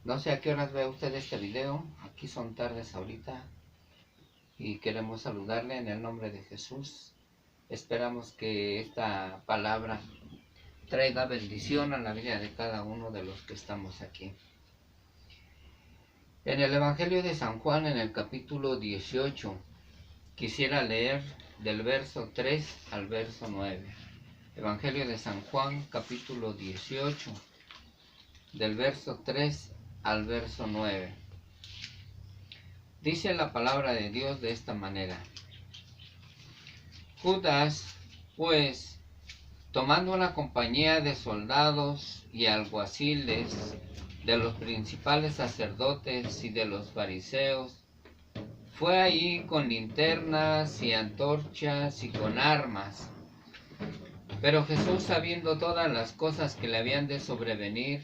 No sé a qué horas ve usted este video, aquí son tardes ahorita y queremos saludarle en el nombre de Jesús. Esperamos que esta palabra traiga bendición a la vida de cada uno de los que estamos aquí. En el Evangelio de San Juan, en el capítulo 18, quisiera leer del verso 3 al verso 9. Evangelio de San Juan, capítulo 18, del verso 3 al verso 9. Dice la palabra de Dios de esta manera: Judas, pues, tomando una compañía de soldados y alguaciles, de los principales sacerdotes y de los fariseos, fue allí con linternas y antorchas y con armas. Pero Jesús, sabiendo todas las cosas que le habían de sobrevenir,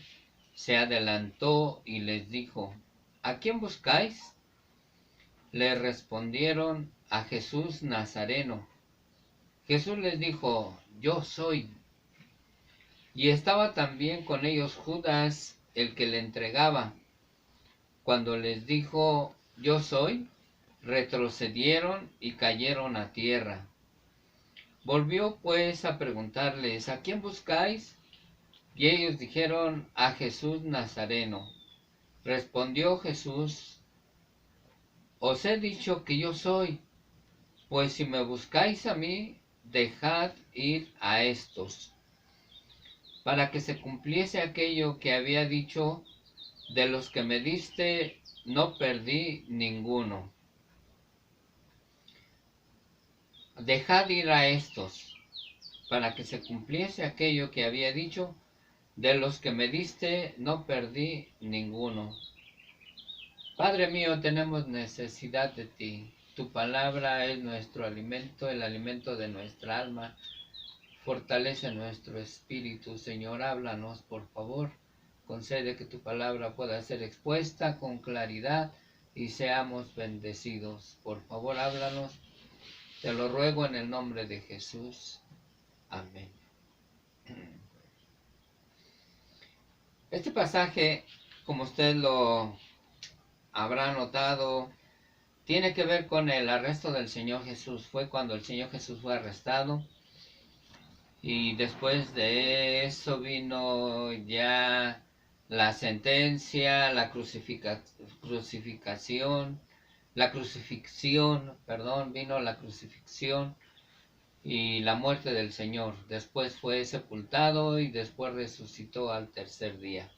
se adelantó y les dijo: ¿A quién buscáis? Le respondieron: a Jesús Nazareno. Jesús les dijo: Yo soy. Y estaba también con ellos Judas, el que le entregaba. Cuando les dijo: Yo soy, retrocedieron y cayeron a tierra. Volvió pues a preguntarles: ¿a quién buscáis? Y ellos dijeron: a Jesús Nazareno. Respondió Jesús: os he dicho que yo soy. Pues si me buscáis a mí, dejad ir a estos, para que se cumpliese aquello que había dicho: de los que me diste, no perdí ninguno. Dejad ir a estos, para que se cumpliese aquello que había dicho: de los que me diste, no perdí ninguno. Padre mío, tenemos necesidad de ti. Tu palabra es nuestro alimento, el alimento de nuestra alma. Fortalece nuestro espíritu, Señor. Háblanos, por favor. Concede que tu palabra pueda ser expuesta con claridad y seamos bendecidos. Por favor, háblanos. Te lo ruego en el nombre de Jesús. Amén. Este pasaje, como usted lo habrá notado, tiene que ver con el arresto del Señor Jesús. Fue cuando el Señor Jesús fue arrestado. Y después de eso vino ya la sentencia, la crucifixión, vino la crucifixión y la muerte del Señor. Después fue sepultado y después resucitó al tercer día.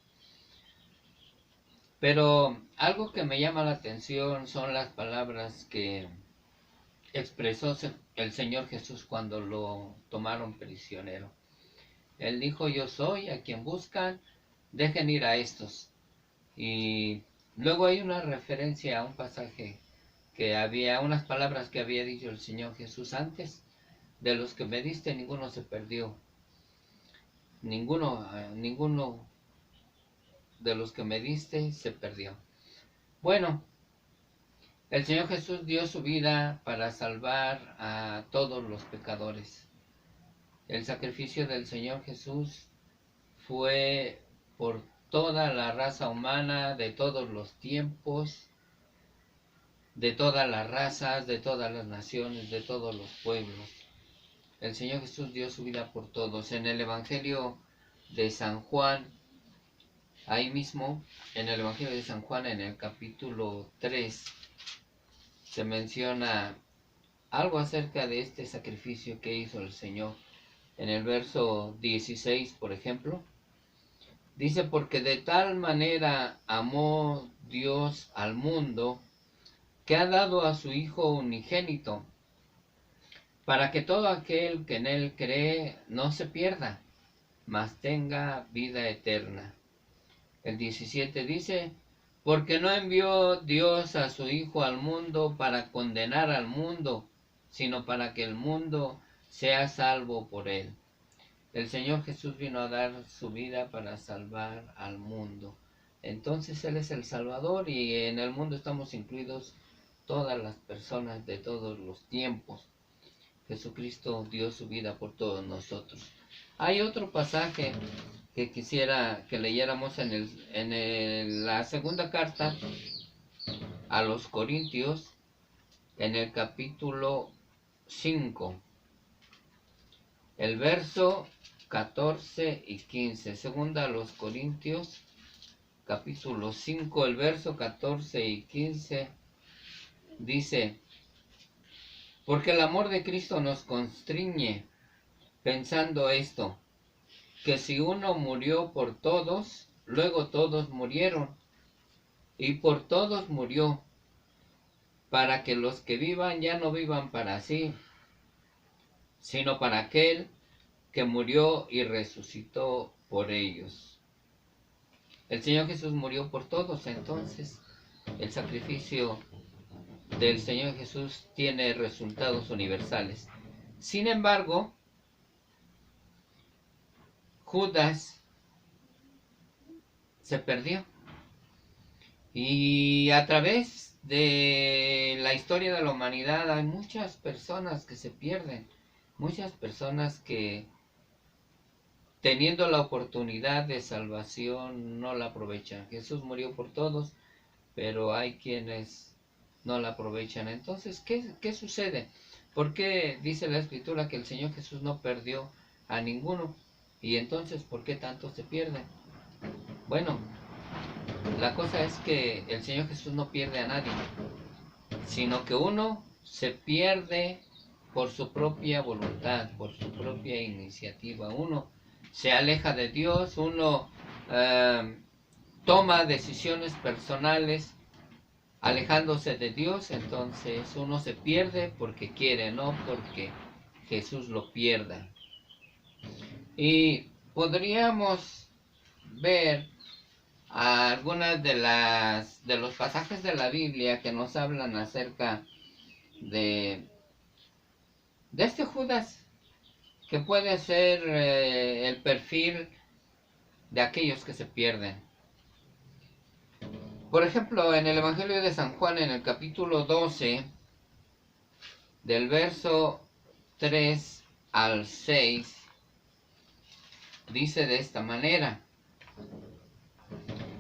Pero algo que me llama la atención son las palabras que expresó el Señor Jesús cuando lo tomaron prisionero. Él dijo: yo soy, a quien buscan, dejen ir a estos. Y luego hay una referencia a un pasaje que había, unas palabras que había dicho el Señor Jesús antes: de los que me diste, ninguno se perdió. Ninguno de los que me diste se perdió. Bueno, el Señor Jesús dio su vida para salvar a todos los pecadores. El sacrificio del Señor Jesús fue por toda la raza humana, de todos los tiempos, de todas las razas, de todas las naciones, de todos los pueblos. El Señor Jesús dio su vida por todos. En el Evangelio de San Juan, ahí mismo, en el Evangelio de San Juan, en el capítulo 3, se menciona algo acerca de este sacrificio que hizo el Señor. En el verso 16, por ejemplo, dice: porque de tal manera amó Dios al mundo, que ha dado a su Hijo unigénito, para que todo aquel que en él cree no se pierda, mas tenga vida eterna. El 17 dice: porque no envió Dios a su Hijo al mundo para condenar al mundo, sino para que el mundo sea salvo por él. El Señor Jesús vino a dar su vida para salvar al mundo. Entonces Él es el Salvador, y en el mundo estamos incluidos todas las personas de todos los tiempos. Jesucristo dio su vida por todos nosotros. Hay otro pasaje que quisiera que leyéramos la segunda carta a los Corintios, en el capítulo 5, el verso 14 y 15. Segunda a los Corintios, capítulo 5, el verso 14 y 15, dice: porque el amor de Cristo nos constriñe, pensando esto, que si uno murió por todos, luego todos murieron, y por todos murió, para que los que vivan ya no vivan para sí, sino para aquel que murió y resucitó por ellos. El Señor Jesús murió por todos, entonces el sacrificio del Señor Jesús tiene resultados universales. Sin embargo, Judas se perdió. Y a través de la historia de la humanidad hay muchas personas que se pierden, muchas personas que teniendo la oportunidad de salvación no la aprovechan. Jesús murió por todos, pero hay quienes no la aprovechan. Entonces, ¿qué sucede? ¿Por qué dice la Escritura que el Señor Jesús no perdió a ninguno? Y entonces, ¿por qué tantos se pierden? Bueno, la cosa es que el Señor Jesús no pierde a nadie, sino que uno se pierde por su propia voluntad, por su propia iniciativa. Uno se aleja de Dios, uno toma decisiones personales alejándose de Dios, entonces uno se pierde porque quiere, no porque Jesús lo pierda. Y podríamos ver algunas de los pasajes de la Biblia que nos hablan acerca de este Judas, que puede ser el perfil de aquellos que se pierden. Por ejemplo, en el Evangelio de San Juan, en el capítulo 12, del verso 3 al 6, dice de esta manera: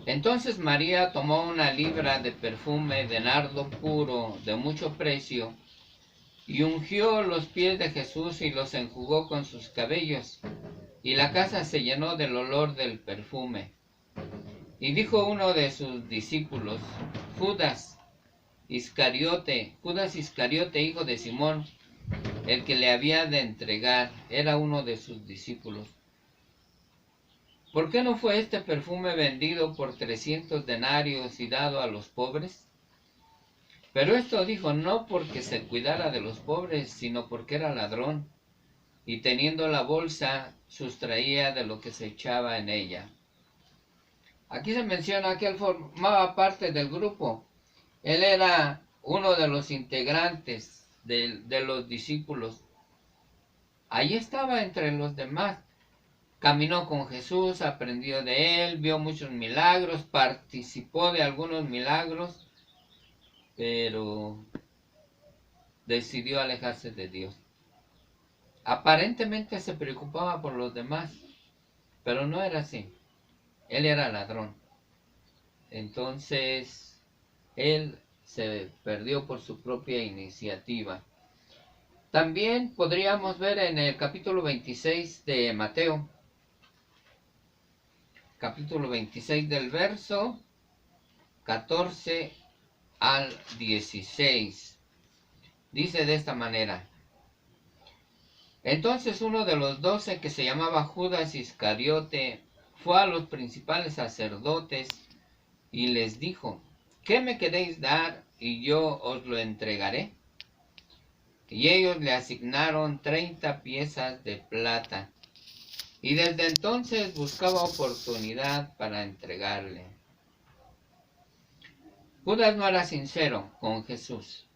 entonces María tomó una libra de perfume de nardo puro de mucho precio, y ungió los pies de Jesús y los enjugó con sus cabellos, y la casa se llenó del olor del perfume. Y dijo uno de sus discípulos, Judas Iscariote, hijo de Simón, el que le había de entregar, era uno de sus discípulos: ¿por qué no fue este perfume vendido por 300 denarios y dado a los pobres? Pero esto dijo no porque se cuidara de los pobres, sino porque era ladrón, y teniendo la bolsa, sustraía de lo que se echaba en ella. Aquí se menciona que él formaba parte del grupo. Él era uno de los integrantes de los discípulos. Ahí estaba entre los demás. Caminó con Jesús, aprendió de él, vio muchos milagros, participó de algunos milagros, pero decidió alejarse de Dios. Aparentemente se preocupaba por los demás, pero no era así. Él era ladrón. Entonces, él se perdió por su propia iniciativa. También podríamos ver en el capítulo 26 de Mateo, capítulo 26 del verso 14 al 16. Dice de esta manera: entonces uno de los 12, que se llamaba Judas Iscariote, fue a los principales sacerdotes y les dijo: ¿qué me queréis dar y yo os lo entregaré? Y ellos le asignaron 30 piezas de plata, y desde entonces buscaba oportunidad para entregarle. Judas no era sincero con Jesús.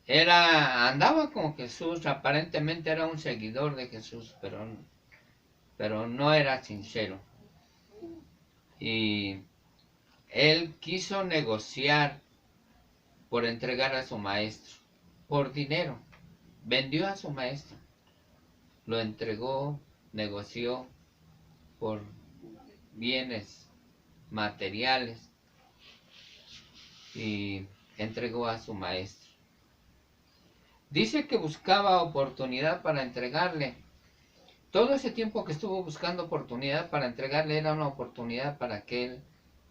Andaba con Jesús, aparentemente era un seguidor de Jesús, pero no era sincero. Y él quiso negociar por entregar a su maestro, por dinero. Vendió a su maestro, lo entregó, negoció, por bienes materiales y entregó a su maestro. Dice que buscaba oportunidad para entregarle. Todo ese tiempo que estuvo buscando oportunidad para entregarle era una oportunidad para que él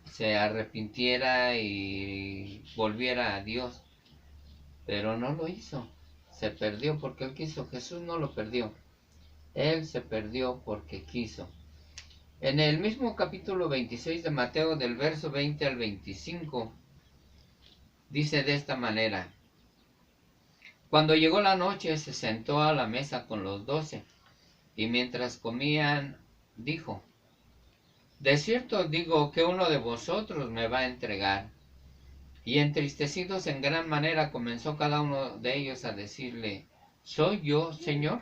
se arrepintiera y volviera a Dios. Pero no lo hizo. Se perdió porque él quiso. Jesús no lo perdió. Él se perdió porque quiso. En el mismo capítulo 26 de Mateo, del verso 20 al 25, dice de esta manera: Cuando llegó la noche, se sentó a la mesa con los 12, y mientras comían, dijo: De cierto os digo que uno de vosotros me va a entregar. Y entristecidos en gran manera, comenzó cada uno de ellos a decirle: ¿Soy yo, Señor?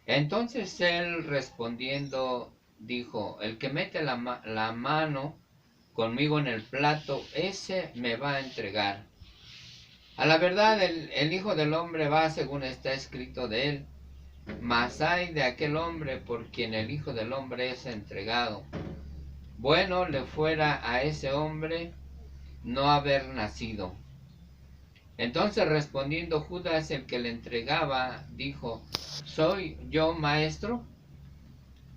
Entonces él respondiendo dijo: El que mete la mano conmigo en el plato, ese me va a entregar. A la verdad, el Hijo del Hombre va según está escrito de él, mas ay de aquel hombre por quien el Hijo del Hombre es entregado. Bueno le fuera a ese hombre no haber nacido. Entonces respondiendo Judas, el que le entregaba, dijo: ¿Soy yo, maestro?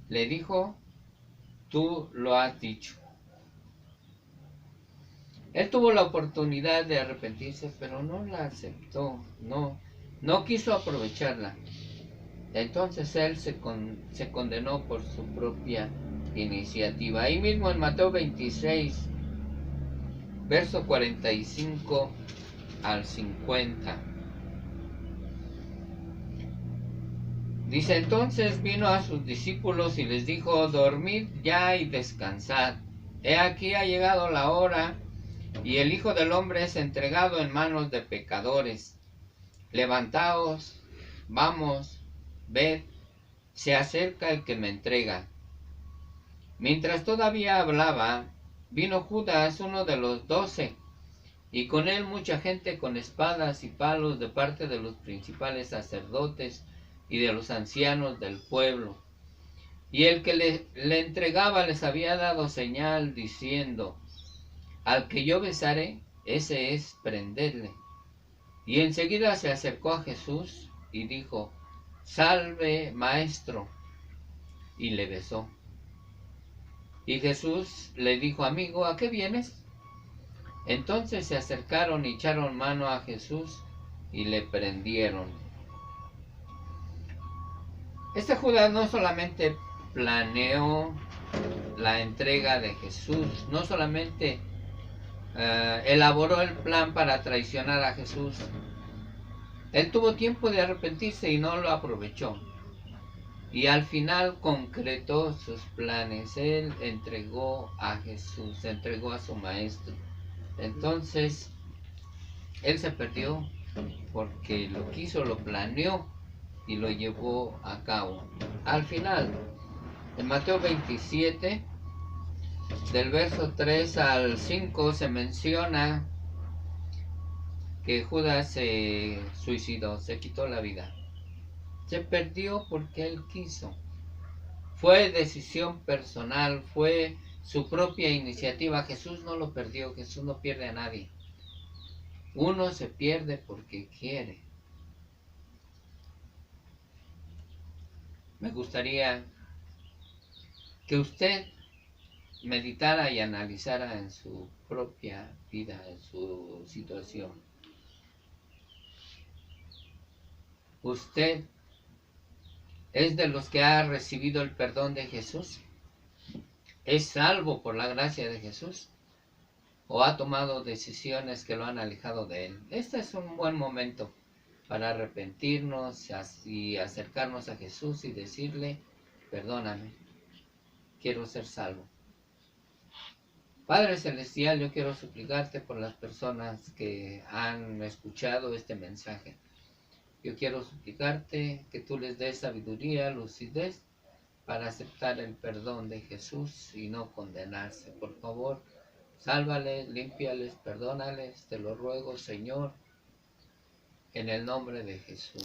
Le dijo: Tú lo has dicho. Él tuvo la oportunidad de arrepentirse, pero no la aceptó, no quiso aprovecharla. Entonces él se condenó por su propia iniciativa. Ahí mismo en Mateo 26, verso 45 al 50. Dice: Entonces vino a sus discípulos y les dijo: Dormid ya y descansad. He aquí ha llegado la hora, y el Hijo del Hombre es entregado en manos de pecadores. Levantaos, vamos, ved, se acerca el que me entrega. Mientras todavía hablaba, vino Judas, uno de los 12, y con él mucha gente con espadas y palos de parte de los principales sacerdotes y de los ancianos del pueblo. Y el que le entregaba les había dado señal diciendo: Al que yo besare, ese es, prendedle. Y enseguida se acercó a Jesús y dijo: Salve, maestro. Y le besó. Y Jesús le dijo: Amigo, ¿a qué vienes? Entonces se acercaron y echaron mano a Jesús y le prendieron. Este Judas no solamente planeó la entrega de Jesús, no solamente elaboró el plan para traicionar a Jesús. Él tuvo tiempo de arrepentirse y no lo aprovechó. Y al final concretó sus planes. Él entregó a Jesús, entregó a su maestro. Entonces, él se perdió porque lo quiso, lo planeó y lo llevó a cabo. Al final, en Mateo 27, del verso 3 al 5, se menciona que Judas se suicidó, se quitó la vida. Se perdió porque él quiso. Fue decisión personal, fue su propia iniciativa. Jesús no lo perdió, Jesús no pierde a nadie. Uno se pierde porque quiere. Me gustaría que usted meditara y analizara en su propia vida, en su situación. ¿Usted es de los que ha recibido el perdón de Jesús? ¿Es salvo por la gracia de Jesús? ¿O ha tomado decisiones que lo han alejado de Él? Este es un buen momento para arrepentirnos y acercarnos a Jesús y decirle: perdóname, quiero ser salvo. Padre Celestial, yo quiero suplicarte por las personas que han escuchado este mensaje. Yo quiero suplicarte que tú les des sabiduría, lucidez, para aceptar el perdón de Jesús y no condenarse. Por favor, sálvales, límpiales, perdónales, te lo ruego, Señor, en el nombre de Jesús.